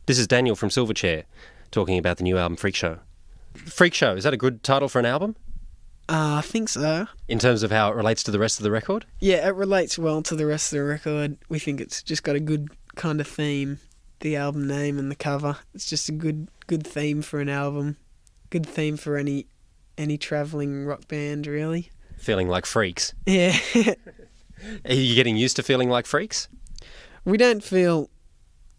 This is Daniel from Silverchair, talking about the new album Freak Show. Freak Show, is that a good title for an album? I think so. In terms of how it relates to the rest of the record? Yeah, it relates well to the rest of the record. We think it's just got a good kind of theme. The album name and the cover. It's just a good theme for an album. Good theme for any travelling rock band, really. Feeling like freaks? Yeah. Are you getting used to feeling like freaks? We don't feel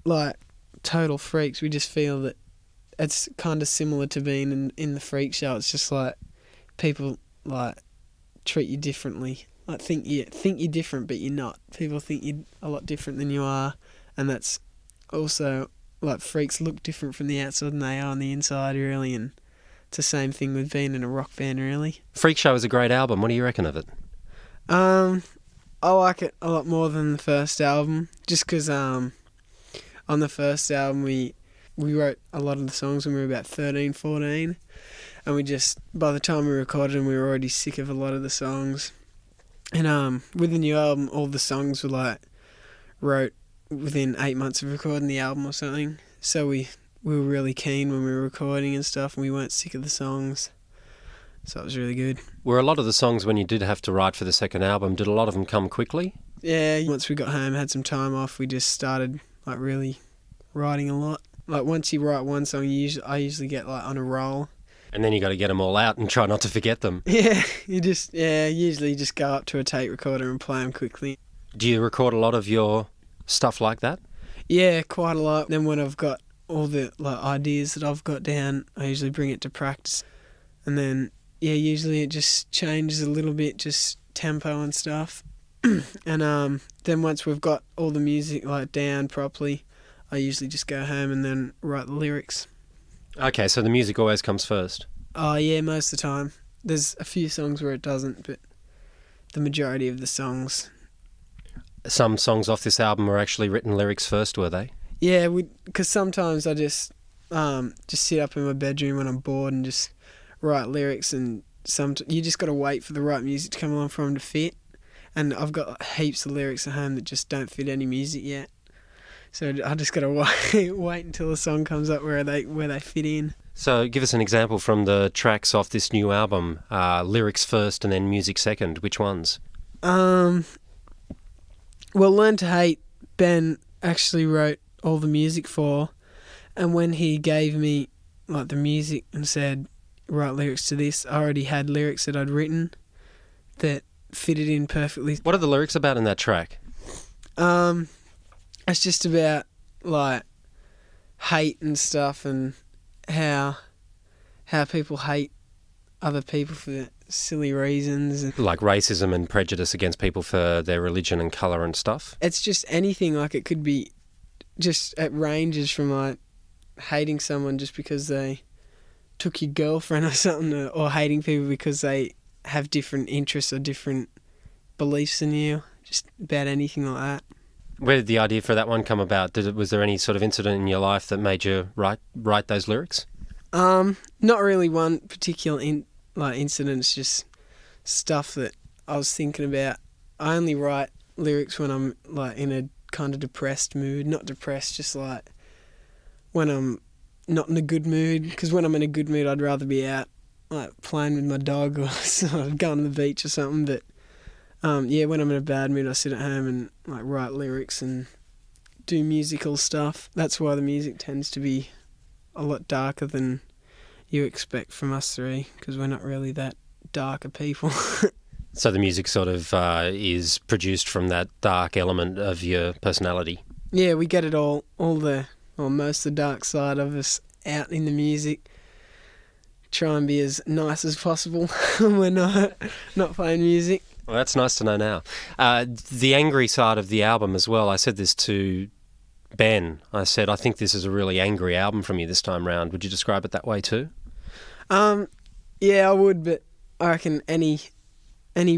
like total freaks. We just feel that it's kind of similar to being in the freak show. It's just like people like treat you differently. Like think you're different, but you're not. People think you're a lot different than you are, and that's also like freaks look different from the outside than they are on the inside, really. And it's the same thing with being in a rock band, really. Freak Show is a great album. What do you reckon of it? I like it a lot more than the first album, just because on the first album we wrote a lot of the songs when we were about 13, 14, and we just, by the time we recorded them, we were already sick of a lot of the songs. And with the new album, all the songs were like wrote within 8 months of recording the album or something. So we were really keen when we were recording and stuff, and we weren't sick of the songs. So it was really good. Were a lot of the songs, when you did have to write for the second album, did a lot of them come quickly? Yeah, once we got home, had some time off, we just started like really writing a lot. Like once you write one song, I usually get like on a roll. And then you got to get them all out and try not to forget them. Yeah, usually just go up to a tape recorder and play them quickly. Do you record a lot of your stuff like that? Yeah, quite a lot. Then when I've got all the like ideas that I've got down, I usually bring it to practice. And then usually it just changes a little bit, just tempo and stuff. And then once we've got all the music like down properly, I usually just go home and then write the lyrics. Okay, so the music always comes first? Oh yeah, most of the time. There's a few songs where it doesn't, but the majority of the songs. Some songs off this album were actually written lyrics first, were they? Yeah, because sometimes I just sit up in my bedroom when I'm bored and just write lyrics, and you just got to wait for the right music to come along for them to fit. And I've got heaps of lyrics at home that just don't fit any music yet. So I just got to wait until the song comes up where they fit in. So give us an example from the tracks off this new album. Lyrics first and then music second. Which ones? Well, Learn to Hate, Ben actually wrote all the music for. And when he gave me like the music and said, write lyrics to this, I already had lyrics that I'd written that fitted in perfectly. What are the lyrics about in that track? It's just about like hate and stuff, and how people hate other people for silly reasons. Like racism and prejudice against people for their religion and colour and stuff? It's just anything. Like it could be just, it ranges from like hating someone just because they took your girlfriend or something, or hating people because they have different interests or different beliefs than you. Just about anything like that. Where did the idea for that one come about? Was there any sort of incident in your life that made you write those lyrics? Not really one particular incident. It's just stuff that I was thinking about. I only write lyrics when I'm like in a kind of depressed mood. Not depressed, just like when I'm not in a good mood. Because when I'm in a good mood, I'd rather be out like playing with my dog or sort of going to the beach or something. But when I'm in a bad mood, I sit at home and like write lyrics and do musical stuff. That's why the music tends to be a lot darker than you expect from us three, because we're not really that darker people. So the music sort of is produced from that dark element of your personality? Yeah, we get it all most of the dark side of us out in the music. Try and be as nice as possible when we're not playing music. Well, that's nice to know now. The angry side of the album as well, I said this to Ben. I said, I think this is a really angry album from you this time round. Would you describe it that way too? Yeah, I would, but I reckon any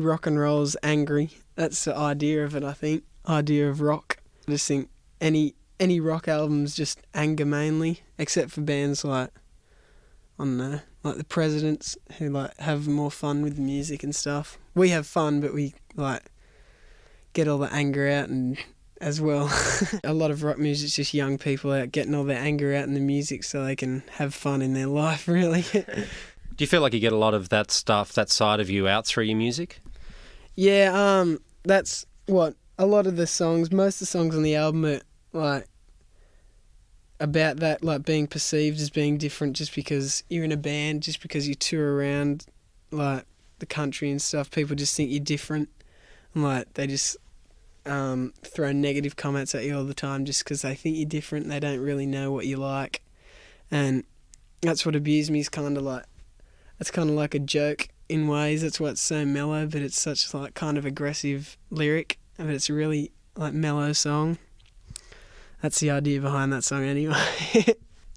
rock and roll is angry. That's the idea of it, I think. Idea of rock. I just think any rock album's just anger mainly, except for bands like, I don't know, like the Presidents, who like have more fun with the music and stuff. We have fun, but we like get all the anger out and as well. A lot of rock music's just young people out getting all their anger out in the music so they can have fun in their life, really. Do you feel like you get a lot of that stuff, that side of you out through your music? Yeah, that's what a lot of the songs, most of the songs on the album are like about that, like being perceived as being different just because you're in a band, just because you tour around like the country and stuff. People just think you're different, and like they just throw negative comments at you all the time just because they think you're different. They don't really know what you like, and that's what Abuse Me is kind of like. It's kind of like a joke in ways. That's why it's so mellow, but it's such like kind of aggressive lyric. But it's a really like mellow song. That's the idea behind that song anyway.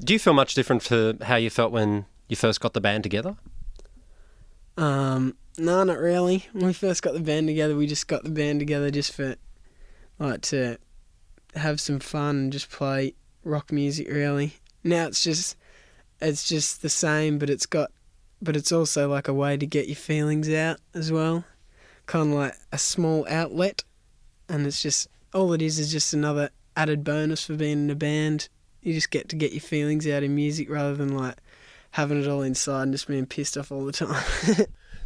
Do you feel much different to how you felt when you first got the band together? No, not really. When we first got the band together, we just got the band together just for like to have some fun and just play rock music really. Now it's just the same, but it's also like a way to get your feelings out as well. Kind of like a small outlet, and it's just all it is just another added bonus for being in a band. You just get to get your feelings out in music rather than like having it all inside and just being pissed off all the time.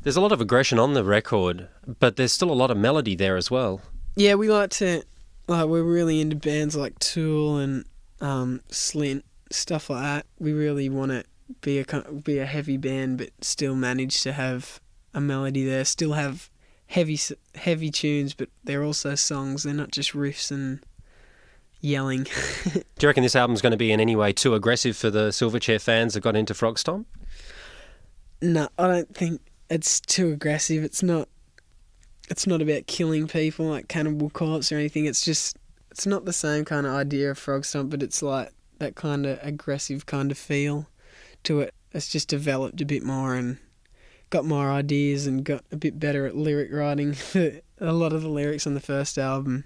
There's a lot of aggression on the record, but there's still a lot of melody there as well. Yeah, we like to, like we're really into bands like Tool and Slint, stuff like that. We really want to be a heavy band but still manage to have a melody there, still have heavy tunes, but they're also songs. They're not just riffs and yelling. Do you reckon this album's going to be in any way too aggressive for the Silverchair fans that got into Frog Stomp? No, I don't think it's too aggressive. It's not about killing people like Cannibal Corpse or anything. It's not the same kind of idea of Frog Stomp, but it's like that kind of aggressive kind of feel to it. It's just developed a bit more and got more ideas and got a bit better at lyric writing. A lot of the lyrics on the first album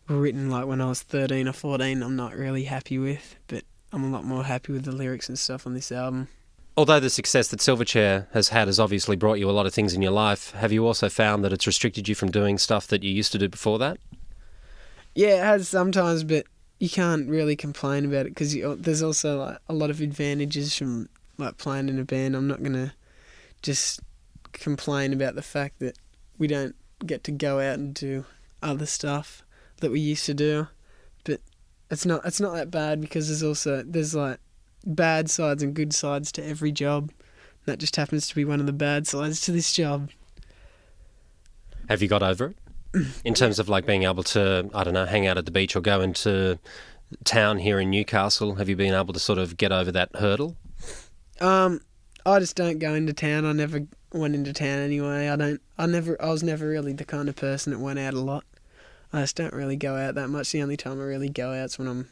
were written like when I was 13 or 14. I'm not really happy with, but I'm a lot more happy with the lyrics and stuff on this album. Although the success that Silverchair has had has obviously brought you a lot of things in your life, have you also found that it's restricted you from doing stuff that you used to do before that? Yeah, it has sometimes, but you can't really complain about it because there's also like a lot of advantages from like playing in a band. I'm not gonna just complain about the fact that we don't get to go out and do other stuff that we used to do, but it's not that bad because there's like bad sides and good sides to every job. That just happens to be one of the bad sides to this job. Have you got over it? In terms of like being able to, I don't know, hang out at the beach or go into town here in Newcastle, have you been able to sort of get over that hurdle? I just don't go into town. I never went into town anyway. I was never really the kind of person that went out a lot. I just don't really go out that much. The only time I really go out is when I'm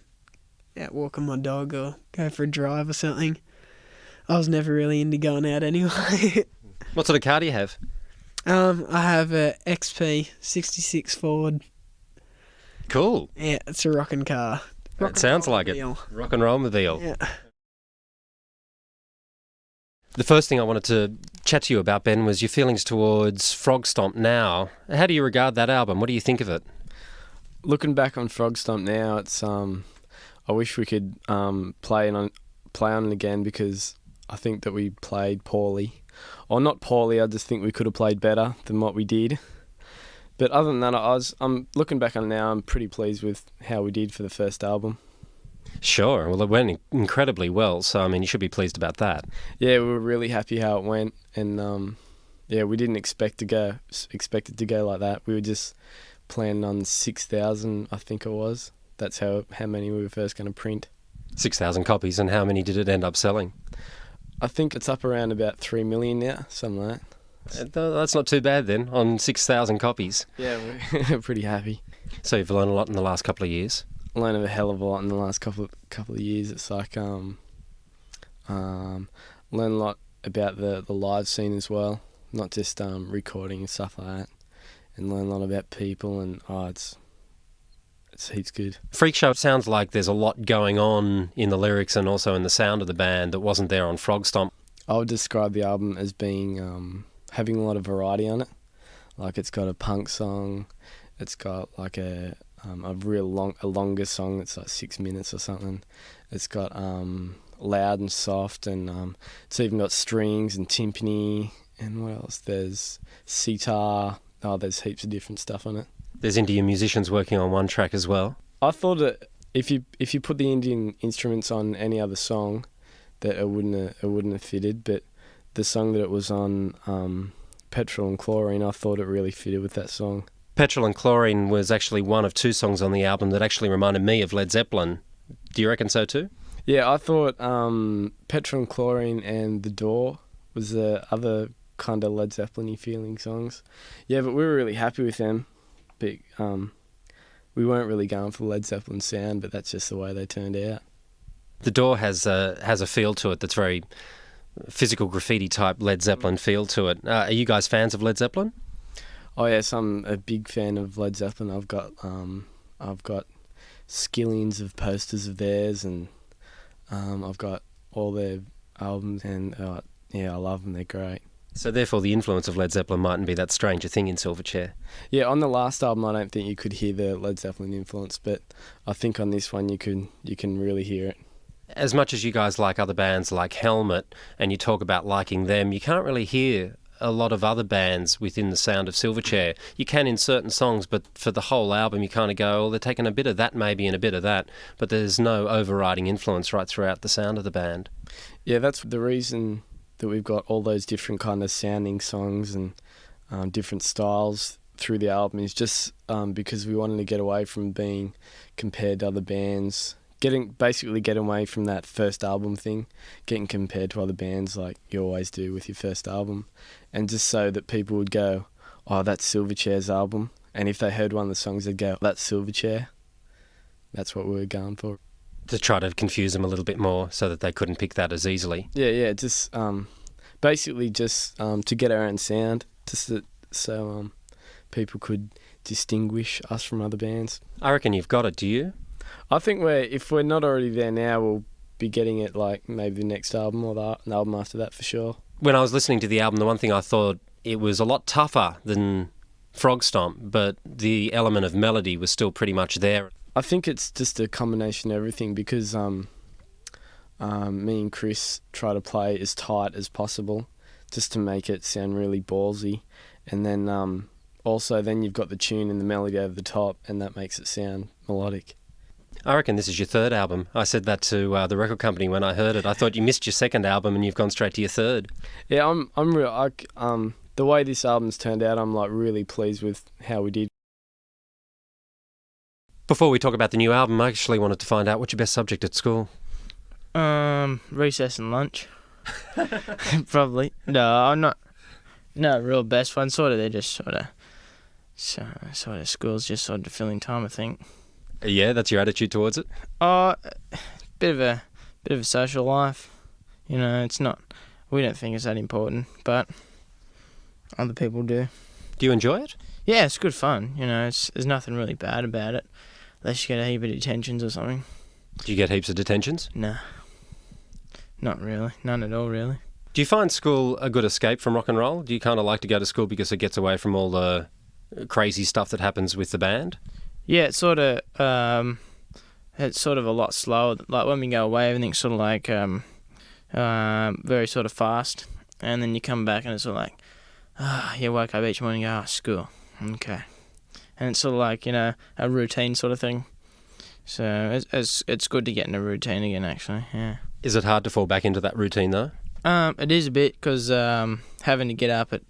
out walking my dog or go for a drive or something. I was never really into going out anyway. What sort of car do you have? I have a XP 66 Ford. Cool. Yeah, it's a rocking car. It sounds like it. Rock and roll mobile. Yeah. The first thing I wanted to chat to you about, Ben, was your feelings towards Frog Stomp now. How do you regard that album? What do you think of it? Looking back on Frog Stomp now, it's I wish we could play on it again because I think that we played poorly. Or not poorly, I just think we could have played better than what we did. But other than that, I'm looking back on it now, I'm pretty pleased with how we did for the first album. Sure. Well, it went incredibly well, so, I mean, you should be pleased about that. Yeah, we were really happy how it went, and we didn't expect it to go like that. We were just planning on 6,000, I think it was. That's how many we were first going to print. 6,000 copies, and how many did it end up selling? I think it's up around about 3 million now, something like that. That's not too bad then, on 6,000 copies. Yeah, we're pretty happy. So you've learned a lot in the last couple of years? Learned a hell of a lot in the last couple of years. It's like learn a lot about the live scene as well, not just recording and stuff like that, and learn a lot about people, and it's heaps good. Freak Show sounds like there's a lot going on in the lyrics and also in the sound of the band that wasn't there on Frog Stomp. I would describe the album as being having a lot of variety on it. Like it's got a punk song, it's got like a a longer song that's like 6 minutes or something. It's got loud and soft, and it's even got strings and timpani, and what else? There's sitar. Oh, there's heaps of different stuff on it. There's Indian musicians working on one track as well. I thought that if you put the Indian instruments on any other song, that it wouldn't have fitted. But the song that it was on, Petrol and Chlorine, I thought it really fitted with that song. Petrol and Chlorine was actually one of two songs on the album that actually reminded me of Led Zeppelin. Do you reckon so too? Yeah, I thought Petrol and Chlorine and The Door was the other kind of Led Zeppelin-y feeling songs. Yeah, but we were really happy with them. But we weren't really going for the Led Zeppelin sound, but that's just the way they turned out. The Door has a feel to it that's very physical graffiti type Led Zeppelin feel to it. Are you guys fans of Led Zeppelin? Oh yes, I'm a big fan of Led Zeppelin. I've got skillions of posters of theirs, and I've got all their albums, and I love them. They're great. So therefore, the influence of Led Zeppelin mightn't be that strange a thing in Silverchair. Yeah, on the last album, I don't think you could hear the Led Zeppelin influence, but I think on this one you can really hear it. As much as you guys like other bands like Helmet, and you talk about liking them, you can't really hear a lot of other bands within the sound of Silverchair. You can in certain songs, but for the whole album you kind of go, oh, they're taking a bit of that maybe and a bit of that, but there's no overriding influence right throughout the sound of the band. Yeah, that's the reason that we've got all those different kind of sounding songs and different styles through the album, is just because we wanted to get away from being compared to other bands, getting away from that first album thing, getting compared to other bands like you always do with your first album, and just so that people would go, oh, that's Silverchair's album, and if they heard one of the songs they'd go, that's Silverchair. That's what we were going for. To try to confuse them a little bit more so that they couldn't pick that as easily. Yeah, just basically just to get our own sound, just so people could distinguish us from other bands. I reckon you've got it, do you? I think if we're not already there now, we'll be getting it like maybe the next album or the album after that for sure. When I was listening to the album, the one thing I thought, it was a lot tougher than Frog Stomp, but the element of melody was still pretty much there. I think it's just a combination of everything, because me and Chris try to play as tight as possible just to make it sound really ballsy, and then also then you've got the tune and the melody over the top, and that makes it sound melodic. I reckon this is your third album. I said that to the record company when I heard it. I thought you missed your second album and you've gone straight to your third. Yeah, I'm real. The way this album's turned out, I'm like really pleased with how we did. Before we talk about the new album, I actually wanted to find out what's your best subject at school. Recess and lunch. Probably. No, I'm not real best one. Sort of, they're just sort of school's just sort of filling time, I think. Yeah, that's your attitude towards it? Bit of a social life. You know, it's not. We don't think it's that important, but other people do. Do you enjoy it? Yeah, it's good fun. You know, there's nothing really bad about it, unless you get a heap of detentions or something. Do you get heaps of detentions? Nah, not really. None at all, really. Do you find school a good escape from rock and roll? Do you kind of like to go to school because it gets away from all the crazy stuff that happens with the band? Yeah, it's sort of a lot slower. Like when we go away, everything's sort of like very sort of fast, and then you come back and it's sort of like, you wake up each morning and go, school, okay, and it's sort of like, you know, a routine sort of thing. So it's good to get in a routine again, actually. Yeah. Is it hard to fall back into that routine though? It is a bit, because having to get up at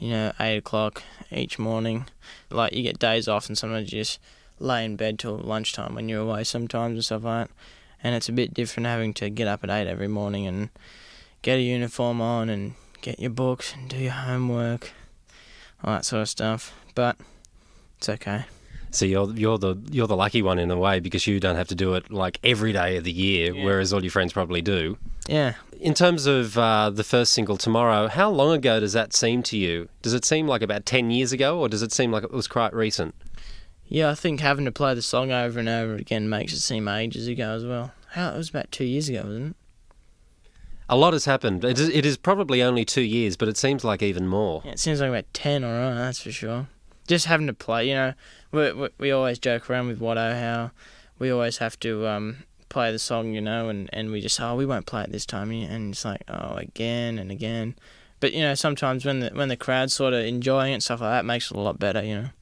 8 o'clock each morning. Like, you get days off and sometimes you just lay in bed till lunchtime when you're away sometimes and stuff like that. And it's a bit different having to get up at 8 every morning and get a uniform on and get your books and do your homework, all that sort of stuff. But it's okay. So you're the lucky one in a way, because you don't have to do it like every day of the year, yeah, whereas all your friends probably do. Yeah. In terms of the first single, Tomorrow, how long ago does that seem to you? Does it seem like about 10 years ago, or does it seem like it was quite recent? Yeah, I think having to play the song over and over again makes it seem ages ago as well. It was about 2 years ago, wasn't it? A lot has happened. It is probably only 2 years, but it seems like even more. Yeah, it seems like about 10, all right, that's for sure. Just having to play, you know, we always joke around with Watto how we always have to play the song, and we just we won't play it this time, and it's like again and again. But sometimes when the crowd's sort of enjoying it and stuff like that, it makes it a lot better.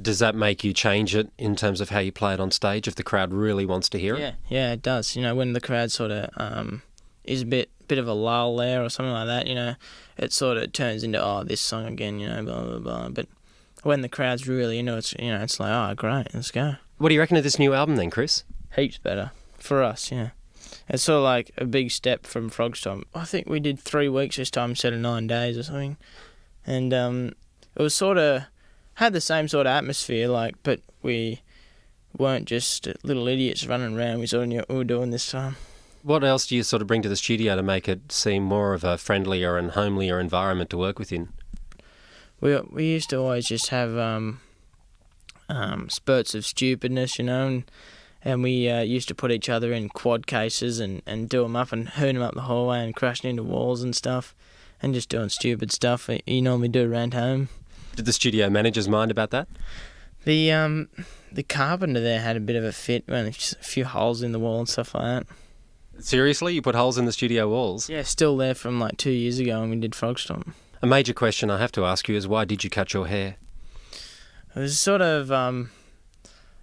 Does that make you change it in terms of how you play it on stage if the crowd really wants to hear it? Yeah, it does. When the crowd sort of is a bit of a lull there or something like that, it sort of turns into this song again, blah blah blah. But when the crowd's really into it, it's like great, let's go. What do you reckon of this new album then, Chris? Heaps better for us, It's sort of like a big step from Frog Stomp. I think we did 3 weeks this time instead of 9 days or something, and it was sort of had the same sort of atmosphere, but we weren't just little idiots running around. We sort of knew what we were doing this time. What else do you sort of bring to the studio to make it seem more of a friendlier and homelier environment to work within? We used to always just have spurts of stupidness, and we used to put each other in quad cases and do them up and hoon them up the hallway and crashing into walls and stuff, and just doing stupid stuff you normally do around home. Did the studio managers mind about that? The carpenter there had a bit of a fit, a few holes in the wall and stuff like that. Seriously? You put holes in the studio walls? Yeah, still there from 2 years ago when we did Frog Stomp. A major question I have to ask you is why did you cut your hair? It was sort of...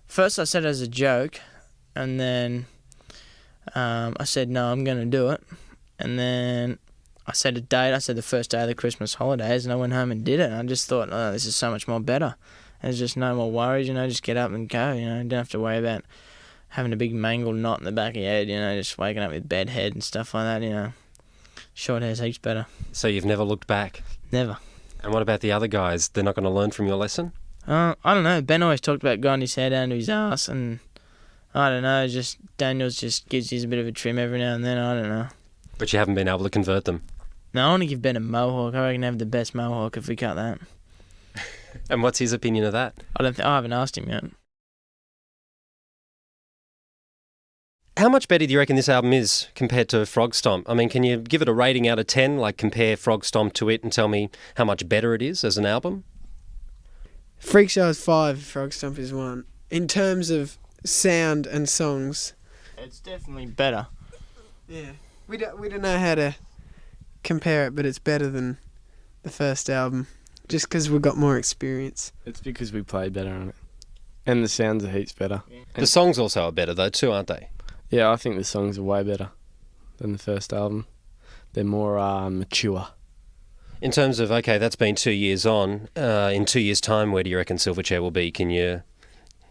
first I said it as a joke, and then I said, no, I'm going to do it. And then I set a date. I said the first day of the Christmas holidays, and I went home and did it. And I just thought, this is so much more better. There's just no more worries, just get up and go, You don't have to worry about having a big mangled knot in the back of your head, just waking up with bed head and stuff like that, Short hair's heaps better. So you've never looked back? Never. And what about the other guys? They're not going to learn from your lesson? I don't know. Ben always talked about grinding his hair down to his ass, and I don't know, just Daniels just gives his a bit of a trim every now and then, I don't know. But you haven't been able to convert them? No, I want to give Ben a mohawk. I reckon I have the best mohawk if we cut that. And what's his opinion of that? I haven't asked him yet. How much better do you reckon this album is compared to Frog Stomp? I mean, can you give it a rating out of 10, compare Frog Stomp to it and tell me how much better it is as an album? Freak Show is 5, Frog Stomp is 1. In terms of sound and songs, it's definitely better. Yeah, we don't know how to compare it, but it's better than the first album, just because we've got more experience. It's because we played better on it, and the sounds are heaps better. Yeah. The songs also are better though too, aren't they? Yeah, I think the songs are way better than the first album. They're more mature. In terms of, okay, that's been 2 years on. In 2 years' time, where do you reckon Silverchair will be? Can you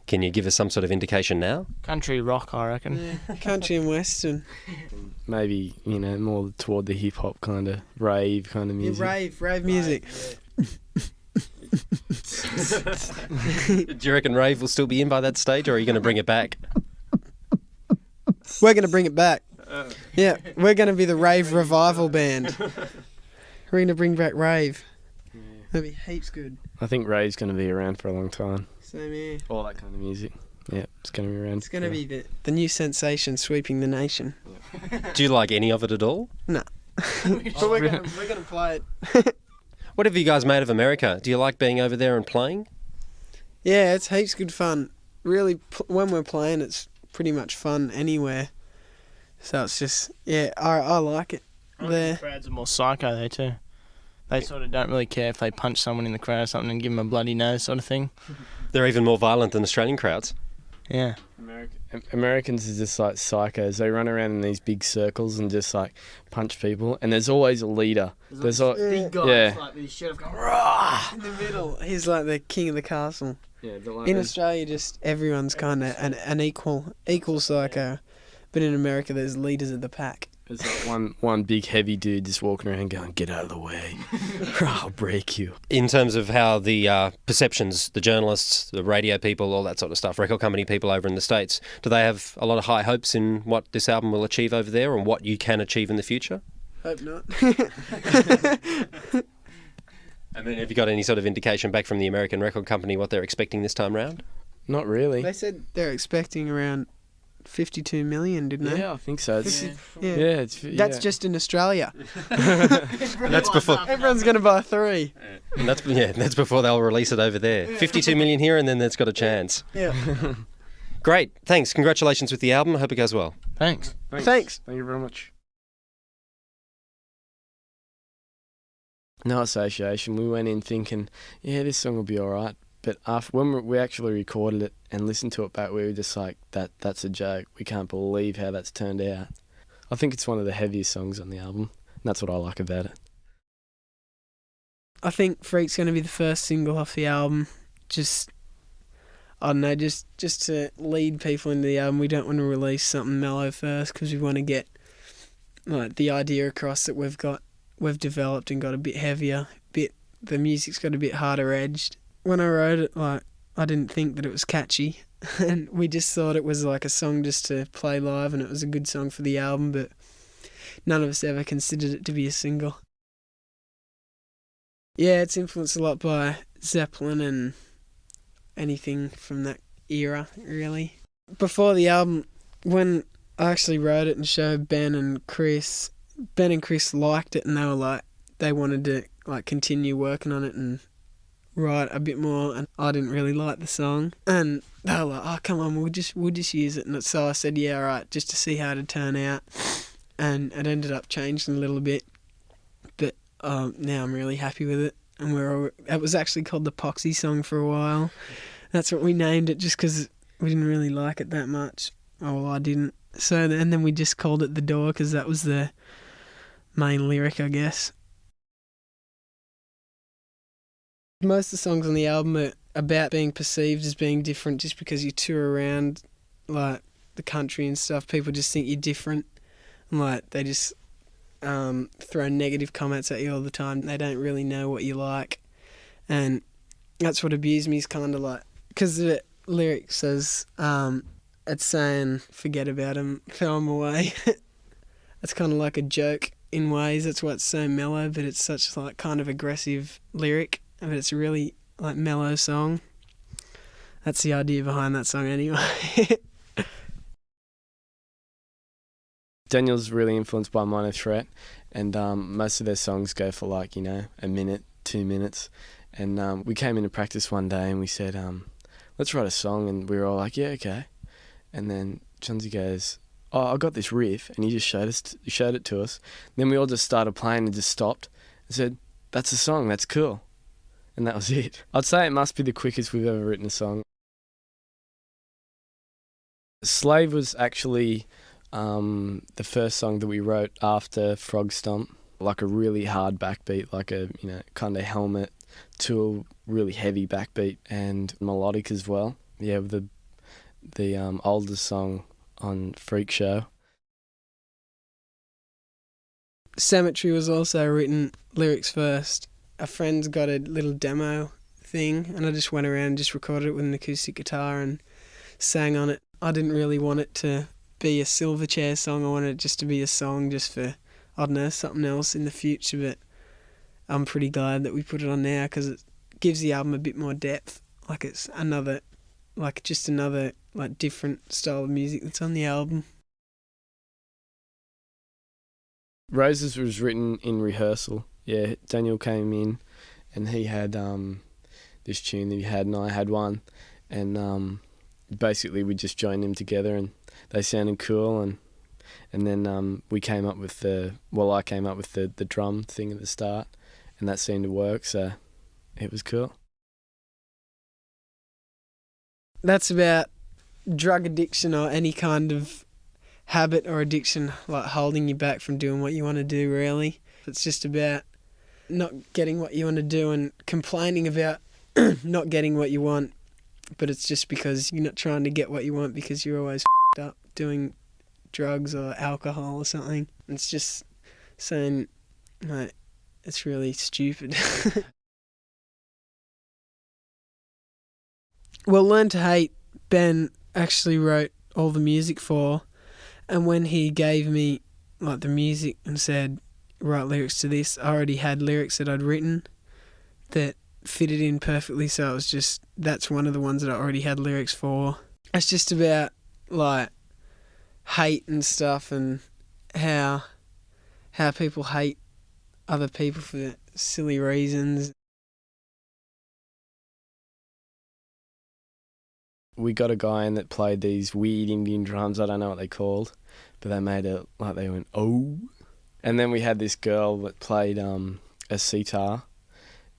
give us some sort of indication now? Country rock, I reckon. Yeah, country and western. Maybe, more toward the hip-hop kind of rave kind of music. Yeah, rave music. Do you reckon rave will still be in by that stage, or are you going to bring it back? We're going to bring it back. Yeah, we're going to be the rave revival band. We're going to bring back rave. Yeah. That'd be heaps good. I think rave's going to be around for a long time. Same here. All that kind of music. Yeah, it's going to be around. It's going to be the new sensation sweeping the nation. Do you like any of it at all? No. But we're going to play it. What have you guys made of America? Do you like being over there and playing? Yeah, it's heaps good fun. Really, when we're playing, it's pretty much fun anywhere. So it's just, I like it. The crowds are more psycho there too. They sort of don't really care if they punch someone in the crowd or something and give them a bloody nose sort of thing. They're even more violent than Australian crowds. Yeah. Americans are just like psychos. They run around in these big circles and just punch people. And there's always a leader. There's big guys with his shirt going rah! In the middle, he's like the king of the castle. Yeah, in Australia, just everyone's kind of an equal psycho. But in America, there's leaders of the pack. There's one big heavy dude just walking around going, "Get out of the way, or I'll break you." In terms of how the perceptions, the journalists, the radio people, all that sort of stuff, record company people over in the States, do they have a lot of high hopes in what this album will achieve over there and what you can achieve in the future? Hope not. And then have you got any sort of indication back from the American record company what they're expecting this time round? Not really. They said they're expecting around 52 million, didn't they? Yeah, I think so. It's, Yeah. That's yeah. just in Australia. That's before. Everyone's going to buy 3. And that's before they'll release it over there. 52 million here, and then it's got a chance. Yeah. Great, thanks. Congratulations with the album. I hope it goes well. Thanks. Thanks. Thank you very much. No association. We went in thinking, yeah, this song will be all right. But after when we actually recorded it and listened to it back, we were just like, that's a joke. We can't believe how that's turned out. I think it's one of the heaviest songs on the album. And that's what I like about it. I think Freak's going to be the first single off the album. I don't know, just to lead people into the album. We don't want to release something mellow first because we want to get like the idea across that we've developed and got a bit heavier. The music's got a bit harder edged. When I wrote it, like, I didn't think that it was catchy, and we just thought it was like a song just to play live, and it was a good song for the album, but none of us ever considered it to be a single. Yeah, it's influenced a lot by Zeppelin and anything from that era, really. Before the album, when I actually wrote it and showed Ben and Chris liked it, and they were like, they wanted to like continue working on it and write a bit more, and I didn't really like the song, and they were like, oh come on, we'll just use it. And so I said, yeah, all right, just to see how it'd turn out, and it ended up changing a little bit, but now I'm really happy with it. And it was actually called the Poxy song for a while. That's what we named it, just because we didn't really like it that much. Oh, well, I didn't. So and then we just called it The Door because that was the main lyric, I guess. Most of the songs on the album are about being perceived as being different just because you tour around like the country and stuff. People just think you're different, and like they just throw negative comments at you all the time. They don't really know what you like, and that's what Abuse Me is kind of like, because the lyric says it's saying forget about him, throw him away. It's kind of like a joke in ways. That's why it's so mellow, but it's such like kind of aggressive lyric. But it's a really like mellow song. That's the idea behind that song anyway. Daniel's really influenced by Minor Threat, and most of their songs go for like, you know, a minute, 2 minutes. And we came into practice one day and we said, let's write a song, and we were all like, yeah, okay. And then Johnsy goes, oh, I got this riff, and he just showed it to us. Then we all just started playing and just stopped and said, that's a song, that's cool. And that was it. I'd say it must be the quickest we've ever written a song. Slave was actually the first song that we wrote after Frog Stomp, like a really hard backbeat, like a, you know, kind of Helmet to a really heavy backbeat, and melodic as well. Yeah, the oldest song on Freak Show. Cemetery was also written lyrics first. A friend's got a little demo thing, and I just went around and just recorded it with an acoustic guitar and sang on it. I didn't really want it to be a Silverchair song. I wanted it just to be a song just for, I don't know, something else in the future, but I'm pretty glad that we put it on now because it gives the album a bit more depth. Like it's another different style of music that's on the album. Roses was written in rehearsal. Yeah, Daniel came in and he had this tune that he had and I had one, and basically we just joined them together and they sounded cool, and then I came up with the drum thing at the start, and that seemed to work, so it was cool. That's about drug addiction or any kind of habit or addiction like holding you back from doing what you want to do, really. It's just about not getting what you want to do and complaining about not getting what you want, but it's just because you're not trying to get what you want because you're always f***ed up doing drugs or alcohol or something. It's just saying, like, it's really stupid. Well, Learn to Hate, Ben actually wrote all the music for, and when he gave me like the music and said, write lyrics to this, I already had lyrics that I'd written that fitted in perfectly, so it was that's one of the ones that I already had lyrics for. It's just about like hate and stuff, and how people hate other people for silly reasons. We got a guy in that played these weird Indian drums. I don't know what they called, but they made it like they went, oh. And then we had this girl that played a sitar,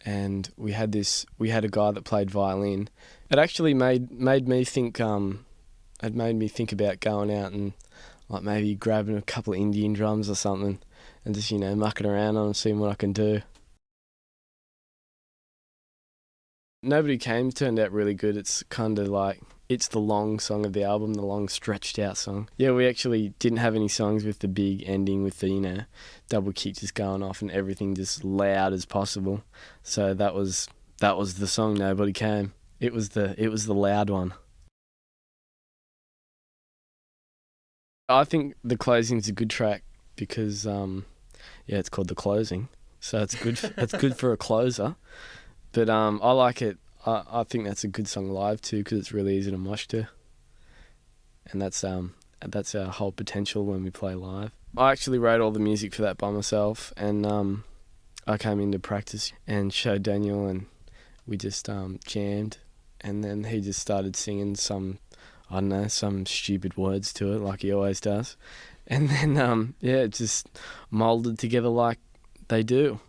and we had a guy that played violin. It actually made me think. It made me think about going out and like maybe grabbing a couple of Indian drums or something, and just mucking around on them, seeing what I can do. Nobody Came turned out really good. It's kind of like, it's the long song of the album, the long stretched out song. Yeah, we actually didn't have any songs with the big ending with the, double kick just going off and everything just loud as possible. So that was the song, Nobody Came. It was the loud one. I think The Closing's a good track because it's called The Closing. So it's good it's good for a closer. But I like it. I think that's a good song live too because it's really easy to mosh to. And that's our whole potential when we play live. I actually wrote all the music for that by myself, and I came into practice and showed Daniel, and we just jammed, and then he just started singing some stupid words to it like he always does. And then it just moulded together like they do.